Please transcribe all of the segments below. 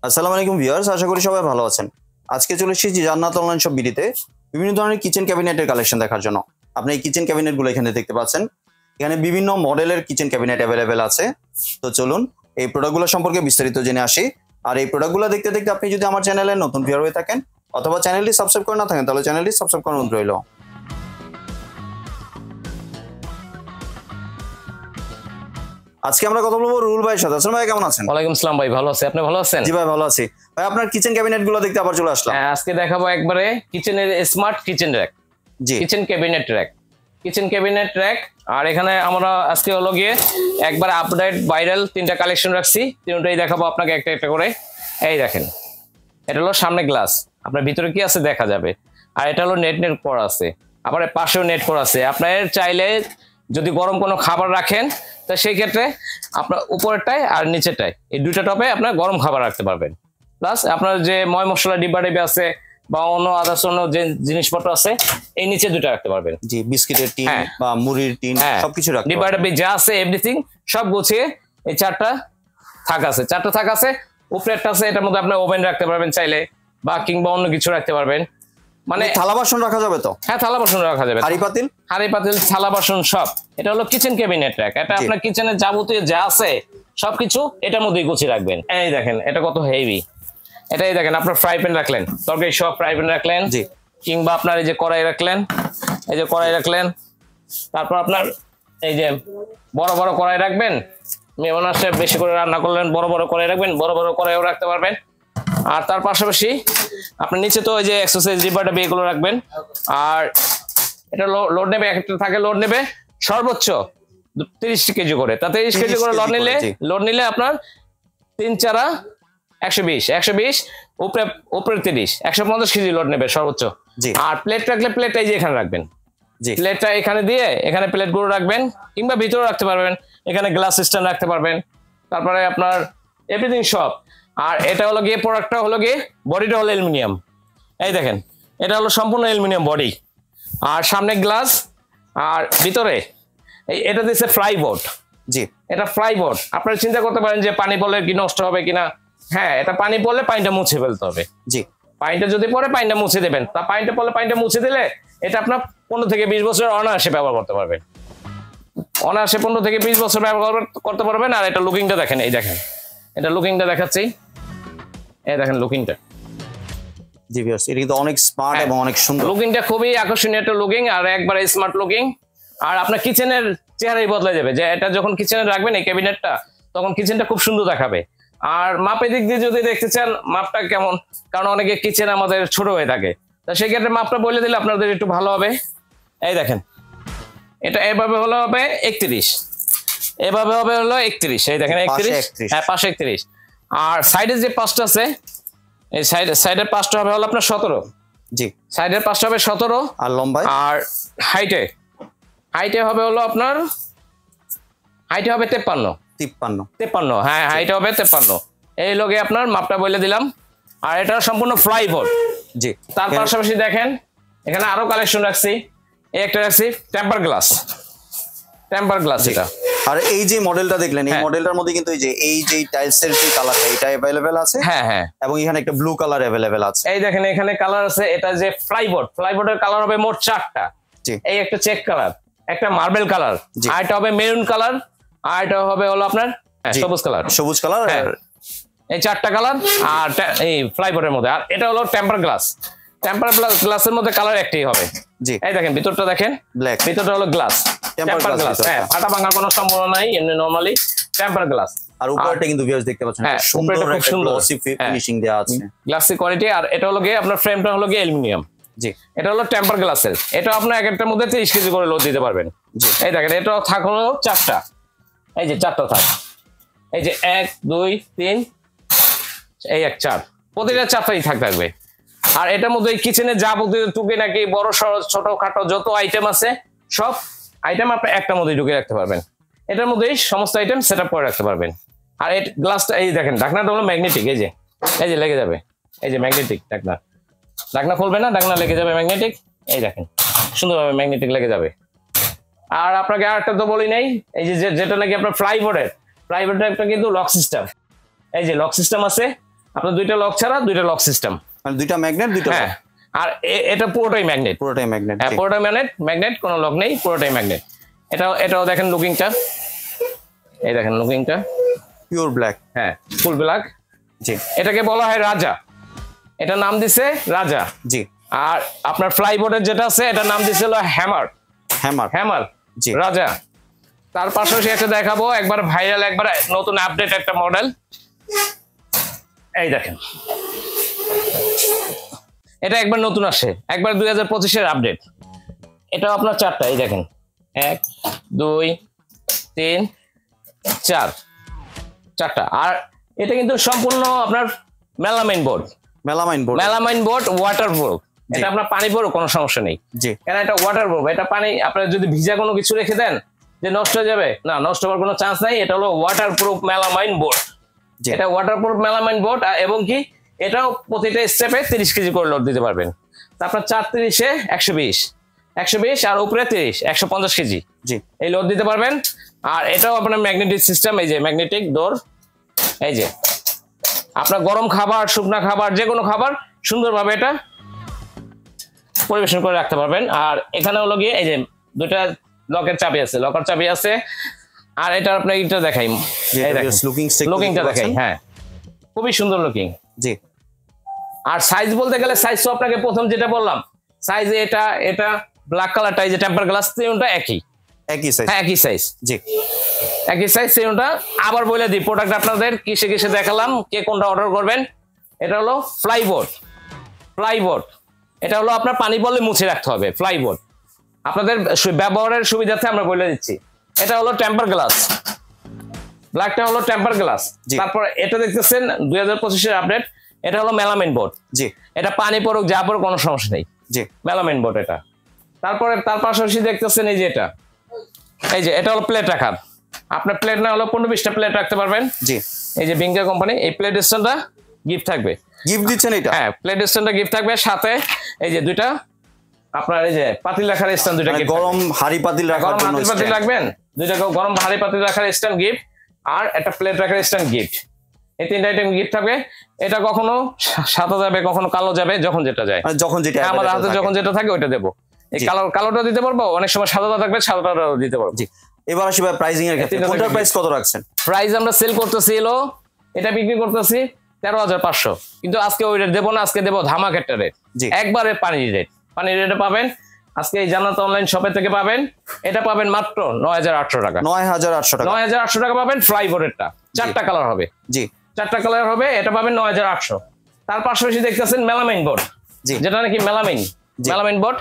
আসসালামু আলাইকুম ভিউয়ার্স, আশা করি সবাই ভালো আছেন। আজকে চলে এসেছি জান্নাত অনলাইন শপ বিডিতে বিভিন্ন ধরনের কিচেন ক্যাবিনেটের কালেকশন দেখার জন্য। আপনি এই কিচেন ক্যাবিনেটগুলো এখানে দেখতে পাচ্ছেন। এখানে বিভিন্ন মডেলের কিচেন ক্যাবিনেট অ্যাভেলেবেল আছে। তো চলুন এই প্রোডাক্টগুলো সম্পর্কে বিস্তারিত জেনে আসি। আর এই প্রোডাক্টগুলো দেখতে দেখতে আপনি যদি আমার চ্যানেলে নতুন ভিউয়ার হয়ে থাকেন অথবা চ্যানেলটি সাবস্ক্রাইব করে না থাকেন তাহলে চ্যানেলটি সাবস্ক্রাইব করার অনুরোধ রইল। আজকে আমরা কথা বলবো রুল ভাইয়ের সাথে। আসসালামু আলাইকুম, কেমন আছেন? ওয়ালাইকুম আসসালাম ভাই, ভালো আছি। আপনি ভালো আছেন? জি ভাই, ভালো আছি। ভাই আপনার কিচেন ক্যাবিনেটগুলো দেখতে আবার চলে আসলাম। আজকে দেখাবো একবারে কিচেনের স্মার্ট কিচেন র‍্যাক। জি, kitchen cabinet rack, kitchen cabinet rack. আর এখানে আমরা আজকে হলো গিয়ে একবার আপডেট ভাইরাল তিনটা কালেকশন রাখছি, তিনটাই দেখাবো আপনাকে একটা একটা করে। এই দেখেন, এটা হলো সামনে গ্লাস, আপনার ভিতরে কি আছে দেখা যাবে। আর এটা হলো নেট নেট করা আছে, আবার পাশেও নেট করা আছে। আপনার চাইলে যদি গরম কোনো খাবার রাখেন তা সেই ক্ষেত্রে আপনার উপরেরটায় আর নিচেরটায় এই দুইটা টপে আপনার গরম খাবার রাখতে পারবেন। প্লাস আপনার যে ময় মশলা ডিব্বা ডিব্বা আছে বা অন্য আদার্স অন্য যে জিনিসপত্র আছে এই নিচে দুটো রাখতে পারবেন। জি, বিস্কিটের টিন বা মুড়ির টিন সবকিছু রাখতে ডিব্বা ডিব্বি যা আছে এভরিথিং সব গুছিয়ে এই চারটা থাক আছে। উপরেরটা আছে, এটার মধ্যে আপনার ওভেন রাখতে পারবেন চাইলে, বা কিংবা অন্য কিছু রাখতে পারবেন। মানে থালা বাসন রাখা যাবে তো? হ্যাঁ, থালা বাসন রাখা যাবে, হাঁড়ি পাতিল থালা বাসন সব। এটা হলো কিচেন ক্যাবিনেট র‍্যাক। এটা আপনার কিচেনের যাবতীয় যা আছে সবকিছু এটার মধ্যেই গুছিয়ে রাখবেন। এই দেখেন এটা কত হেভি। এটাই দেখেন, আপনার ফ্রাই প্যান রাখলেন, তরকারি সব ফ্রাই প্যান রাখলেন, কিংবা আপনার এই যে কড়াই রাখলেন, তারপর আপনার এই যে বড় বড় কড়াই রাখবেন, মেহমান আসে বেশি করে রান্না করলেন, বড় বড় কড়াই রাখবেন, বড় বড় কড়াইও রাখতে পারবেন। আর তার পাশাপাশি আপনার নিচে তো ওই যে এক্সারসাইজ ডিব্বাটা এগুলো রাখবেন। আর এটা লোড নেবে, একটা থাকে লোড নেবে সর্বোচ্চ 30 কেজি করে। তা 30 কেজি করে লোড নিলে আপনার 3 4 120 উপরে 30 150 কেজি লোড নেবে সর্বোচ্চ। আর প্লেট রাখলে প্লেট এই যে এখানে রাখবেন, প্লেটটা এখানে দিয়ে এখানে প্লেটগুলো রাখবেন, কিংবা ভিতরে রাখতে পারবেন, এখানে গ্লাস স্ট্যান্ড রাখতে পারবেন। তারপরে আপনার এভরিথিং সব। আর এটা হলো গিয়ে প্রোডাক্টটা হলো গিয়ে বডিটা হলো অ্যালুমিনিয়াম। এই দেখেন, এটা হলো সম্পূর্ণ অ্যালুমিনিয়াম বডি, আর সামনে গ্লাস, আর ভিতরে এটা দিচ্ছে ফ্লাইবোর্ড। জি, এটা ফ্লাইবোর্ড। আপনারা চিন্তা করতে পারেন যে পানি পড়লে কি নষ্ট হবে কিনা। হ্যাঁ, এটা পানি পড়লে পানিটা মুছে ফেলতে হবে। জি, পানিটা যদি পড়ে পানিটা মুছে দেবেন। তা পানিটা পড়লে পানিটা মুছে দিলে এটা আপনার 15 থেকে 20 বছর অনায়াসে ব্যবহার করতে পারবেন। অনায়াসে 15 থেকে 20 বছর ব্যবহার করতে পারবেন। আর এটা লুকিংটা দেখেন, এই দেখেন, এটা লুকিংটা দেখাচ্ছি, এই দেখেন লুকিংটা। জি ভিউয়ার্স, এটা কিন্তু অনেক স্মার্ট এবং অনেক সুন্দর। লুকিংটা খুবই আকর্ষণীয় একটা লুকিং, আর একবারে স্মার্ট লুকিং। আর আপনার কিচেনের চেহারাই বদলে যাবে, যে এটা যখন কিচেনে রাখবেন এই ক্যাবিনেটটা, তখন কিচেনটা খুব সুন্দর দেখাবে। আর মাপের দিক দিয়ে যদি দেখতে চান মাপটা কেমন, কারণ অনেকে কিচেন আমাদের ছোট হয়ে থাকে, তা সেই ক্ষেত্রে মাপটা বলে দিলে আপনাদের একটু ভালো হবে। এই দেখেন, এটা এভাবে হলো হবে 31, এভাবে হবে হলো 31। এই দেখেন 31, হ্যাঁ পাশে 31। আর সাইডে যে পাঁচটা আছে, এই সাইডের পাঁচটা হবে হলো আপনার 17। জি, সাইডের পাঁচটা হবে 17। আর লম্বায় আর হাইটে হবে হলো আপনার হাইটে হবে 53। হ্যাঁ, হাইটে হবে 53। এই লগে আপনার মাপটা বলে দিলাম। আর এটা সম্পূর্ণ ফ্লাইবোর্ড। জি, তার পাশাপাশি দেখেন এখানে আরো কালেকশন রাখছি। এই একটা রাখছি টেম্পার গ্লাস এটা। আর এই যে মডেলটা দেখলেন, এই মডেলটার মধ্যে কিন্তু এই যে টাইলসের যে কালারটা এটা अवेलेबल আছে। হ্যাঁ, এবং এখানে একটা ব্লু কালার अवेलेबल আছে। এই দেখেন এখানে কালার আছে। এটা যে ফ্লাইবোর্ডের কালার হবে মোট 4টা। এই একটা চেক কালার, একটা মার্বেল কালার, আর এটা হবে মেরুন কালার, আর এটা হবে হলো আপনার সবুজ কালার। এই 4টা কালার আর এই ফ্লাইবোর্ডের মধ্যে। আর এটা হলো টেম্পার গ্লাসের মধ্যে কালার একটাই হবে। জি, এই দেখেন ভিতরটা দেখেন, ব্ল্যাক, ভিতরটা হলো গ্লাস, টেম্পার গ্লাস। হ্যাঁ, ফাটা ভাঙার কোনো সম্ভাবনা নাই, এমনি নরমালি টেম্পার গ্লাস। আর উপরটা কিন্তু ভিউয়ার্স দেখতে পাচ্ছেন, সুন্দর একটা গ্লসি ফিনিশিং দেওয়া আছে, গ্লাসি কোয়ালিটি। আর এটা হলো গিয়ে আপনার ফ্রেমটা হলো গিয়ে অ্যালুমিনিয়াম। জি, এটা হলো টেম্পার গ্লাসের। এটা আপনার এক একটার মধ্যে 30 কেজি করে লোড দিতে পারবেন। জি, এই দেখেন এটা থাক হলো 4টা। এই যে 4টা থাক, এই যে 1 2 3, এই 1 4, প্রতিটা 4টাই থাকবে। আর এটার মধ্যে কিচেনে যাবতীয় টুকি নাকি বড় ছোট খাটো যত আইটেম আছে সব আইটেম আপনি একটার মধ্যে ঢুকিয়ে রাখতে পারবেন। এটার মধ্যেই সমস্ত আইটেম সেটআপ করে রাখতে পারবেন। আর এই গ্লাসটা এই দেখেন, ঢাকনাটা হলো ম্যাগনেটিক। এই যে লেগে যাবে, এই যে ম্যাগনেটিক ঢাকনা খুলবে না, ঢাকনা লেগে যাবে ম্যাগনেটিক। এই দেখেন সুন্দরভাবে ম্যাগনেটিক লেগে যাবে। আর আপনাকে আর একটা তো বলি নাই, এই যে যেটা নাকি আপনার ফ্লাইবোর্ডের একটা কিন্তু লক সিস্টেম। এই যে লক সিস্টেম আছে। আপনার দুইটা লক ছাড়া দুইটা লক সিস্টেম, মানে দুইটা ম্যাগনেট দুইটা হ্যাঁ। আর এটা পুরোটাই ম্যাগনেট, পুরোটাই ম্যাগনেট। হ্যাঁ পুরোটাই ম্যাগনেট, কোনো লক নেই, পুরোটাই ম্যাগনেট। এটাও দেখেন লুকিংটা, এই দেখেন লুকিংটা পিওর ব্ল্যাক, হ্যাঁ ফুল ব্ল্যাক। জি এটাকে বলা হয় রাজা, এটা নাম দিছে রাজা। জি। আর আপনার ফ্লাইবোর্ডের যেটা আছে এটার নাম দিছিল হ্যামার, হ্যামার জি রাজা। তার পাশাপাশি একটা দেখাবো একবার ভাইরাল, একবার নতুন আপডেট একটা মডেল, এই দেখেন এটা একবার নতুন আসে, একবার 2025-এর আপডেট। এটাও আপনার চারটা, এই দেখেন 1 2 3 4 চারটা। আর এটা কিন্তু সম্পূর্ণ আপনার melamine board, melamine board waterproof. এটা আপনার পানি পড়ো কোনো সমস্যা নেই, কারণ এটা ওয়াটারপ্রুফ। এটা পানি আপনার যদি ভিজা কোনো কিছু রেখে দেন যে নষ্ট হয়ে যাবে, না নষ্ট হওয়ার কোনো চান্স নাই। এটা হলো ওয়াটারপ্রুফ মেলামাইন বোর্ড, এটা ওয়াটারপ্রুফ মেলামাইন বোর্ড। এবং কি এটাও প্রতিটা স্টেপে 30 কেজি করে লোড দিতে পারবেন। তা আপনার 4-30-এ 120 আর উপরে 30 150 কেজি এই লোড দিতে পারবেন। আর এটাও আপনার ম্যাগনেটিক সিস্টেম, এই যে ম্যাগনেটিক ডোর, এই যে আপনার গরম খাবার, শুকনা খাবার, যে কোনো খাবার সুন্দরভাবে এটা পরিবেশন করে রাখতে পারবেন। আর এখানে হলো গিয়ে এই যে দুটা লকের চাবি আছে, লকার চাবি আছে। আর এটা আপনার এটা দেখাই, লুকিংটা দেখাই, হ্যাঁ খুবই সুন্দর লুকিং। জি। আর সাইজ বলতে গেলে সাইজ তো আপনাকে প্রথম যেটা বললাম, সাইজ এটা ব্ল্যাক কালারটা, এই যে টেম্পার গ্লাস, তিনটা একই সাইজ, হ্যাঁ একই সাইজ, জি একই সাইজ তিনটা। আবার বলে দিই প্রোডাক্ট আপনাদের কিসে দেখালাম, কে কোনটা অর্ডার করবেন। এটা হলো ফ্লাইবোর্ড, এটা হলো আপনার পানি পড়লে মুছে রাখতে হবে ফ্লাইবোর্ড, আপনাদের ব্যবহারের সুবিধার্থে আমরা বলে দিচ্ছি। এটা হলো টেম্পার গ্লাস, ব্ল্যাকটা হলো টেম্পার গ্লাস। তারপর এটা দেখতেছেন 2025-এর আপডেট, এটা হলো মেলামাইন বোর্ড, জি এটা পানি পড়ুক যা পড়ুক কোনো সমস্যা নেই, জি মেলামাইন বোর্ড এটা। তারপরে তার পাশাপাশি দেখতেছেন এই যে এটা হলো প্লেট রাখার, আপনার প্লেট না হলো 15-20টা প্লেট রাখতে পারবেন, জি এই যে বিঙ্গার কোম্পানি এই প্লেট স্ট্যান্ডটা গিফট থাকবে, গিফট দিচ্ছেন এটা, হ্যাঁ প্লেট স্ট্যান্ডটা গিফট থাকবে, সাথে এই যে দুইটা আপনার এই যে পাতিল রাখার স্ট্যান্ড, দুইটা গরম হাড়ি পাতিল রাখার জন্য পাতিল রাখবেন, দুইটা গরম হাড়ি পাতিল রাখার স্ট্যান্ড গিফট, আর একটা প্লেট রাখার স্ট্যান্ড গিফট। এই তিনটা আইটেম গিফট থাকবে। এটা কখনো সাদা যাবে, কখনো কালো যাবে, যখন যেটা যায়, যখন যেটা আমাদের হাতে যখন যেটা থাকে ওইটা দেবো। এই কালোটা দিতে পারবো, অনেক সময় সাদাটা থাকবে, সাদাটাও দিতে পারবো। জি। এবার আসি ভাই প্রাইসিং এর ক্ষেত্রে, কোনটার প্রাইস কত রাখছেন? প্রাইস আমরা সেল করতেছি এটা বিক্রি করতেছি 13,500, কিন্তু আজকে ওই রেট দেবো না, আজকে দেবো ধামাকা রেট, একবারে পানির রেটে পাবেন। আজকে এই জান্নাত অনলাইন শপে থেকে পাবেন, এটা পাবেন মাত্র 9,800 টাকা, 9,800 টাকা পাবেন। ফ্লাইবোর্ডেরটা 4টা কালার হবে, জি 4টা কালার হবে, এটা পাবেন 9,800। তার পাশাপাশি দেখতেছেন মেলামাইন বোর্ড, যেটা নাকি মেলামাইন বোর্ড,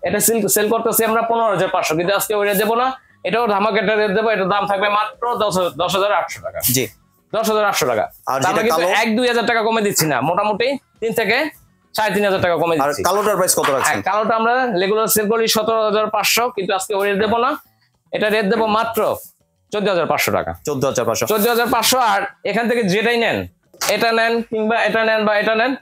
এটা সেল করতেছি আমরা 15,500, কিন্তু আজকে ওই রেট দেবো না, এটাও ধামাকা রেট দেবো। এটার দাম থাকবে মাত্র 10,800 টাকা, জি 10,800 টাকা। আমরা কিন্তু 1-2,000 টাকা কমে দিচ্ছি না, মোটামুটি 3 থেকে 3,500 টাকা কমে দিচ্ছি। কালোটার প্রাইস কত রাখছেন? কালোটা আমরা রেগুলার সেল করি 17,500, কিন্তু আজকে ওই রেট দেবো না, এটা রেট দেবো মাত্র 14,500 টাকা, 14,500। আর এখান থেকে যেটাই নেন, এটা নেন কিংবা এটা নেন বা এটা নেন,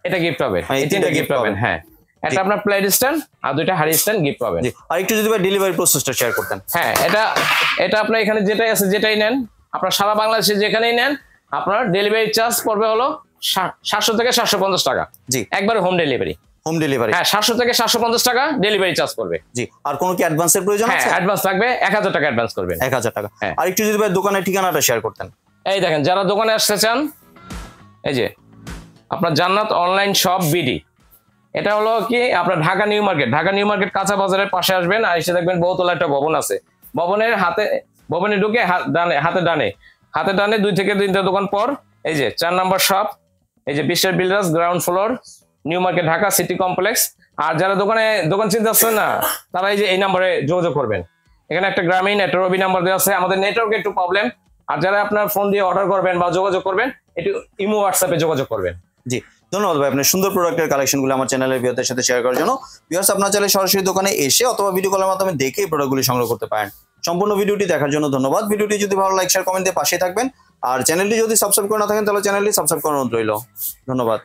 এটা গিফট পাবেন, এই তিনটা গিফট পাবেন, হ্যাঁ এটা আপনার প্লেট স্ট্যান্ড আর দুইটা হাড়ি স্ট্যান্ড গিফট পাবেন। আর একটু যদি ডেলিভারি প্রসেসটা শেয়ার করতেন। হ্যাঁ এটা আপনার এখানে যেটাই আছে, যেটাই নেন, আপনার সারা বাংলাদেশে যেখানেই নেন, আপনার ডেলিভারি চার্জ পড়বে হলো 700 থেকে 750 টাকা, জি একবারে হোম ডেলিভারি, হ্যাঁ 700 থেকে 750 টাকা ডেলিভারি চার্জ পড়বে, জি। আর কোনো কি অ্যাডভান্সের প্রয়োজন আছে? অ্যাডভান্স লাগবে, 1,000 টাকা অ্যাডভান্স করবেন, 1,000 টাকা। আর একটু যদি ভাই দোকানের ঠিকানাটা শেয়ার করতেন। এই দেখেন, যারা দোকানে আসতে চান, এই যে আপনার জান্নাত অনলাইন শপ বিডি, এটা হলো কি আপনার ঢাকা নিউ মার্কেট কাঁচা বাজারের পাশে আসবেন, আর এসে দেখবেন বহুতলা একটা ভবন আছে, ভবনে ঢুকে হাতে ডানে 2 থেকে 3টা দোকান পর এই যে 4 নাম্বার শপ, এই যে বিশ্বের builders, ground floor, new market Dhaka city complex. আর যারা দোকান চিন্তা করছেন না, তারা এই যে এই নম্বরে যোগাযোগ করবেন। এখানে একটা গ্রামীণ, একটা রবি নাম্বার দেওয়া আছে। আমাদের নেটওয়ার্কে একটু প্রবলেম, আর যারা আপনার ফোন দিয়ে অর্ডার করবেন বা যোগাযোগ করবেন, একটু ইমো হোয়াটসঅ্যাপে যোগাযোগ করবেন। জি, ধন্যবাদ ভাই আপনার সুন্দর প্রোডাক্টের কালেকশনগুলো আমার চ্যানেলের ভিউয়ারদের সাথে শেয়ার করার জন্য। ভিউয়ার্স, আপনারা চাইলে সরাসরি দোকানে এসে অথবা ভিডিও কলের মাধ্যমে দেখে এই প্রোডাক্টগুলি সংগ্রহ করতে পারেন। সম্পূর্ণ ভিডিওটি দেখার জন্য ধন্যবাদ। ভিডিওটি যদি ভালো লাইক শেয়ার কমেন্ট দিয়ে পাশে থাকবেন, আর চ্যানেলটি যদি সাবস্ক্রাইব করে না থাকেন তাহলে চ্যানেলটি সাবস্ক্রাইব করার অনুরোধ রইল। ধন্যবাদ।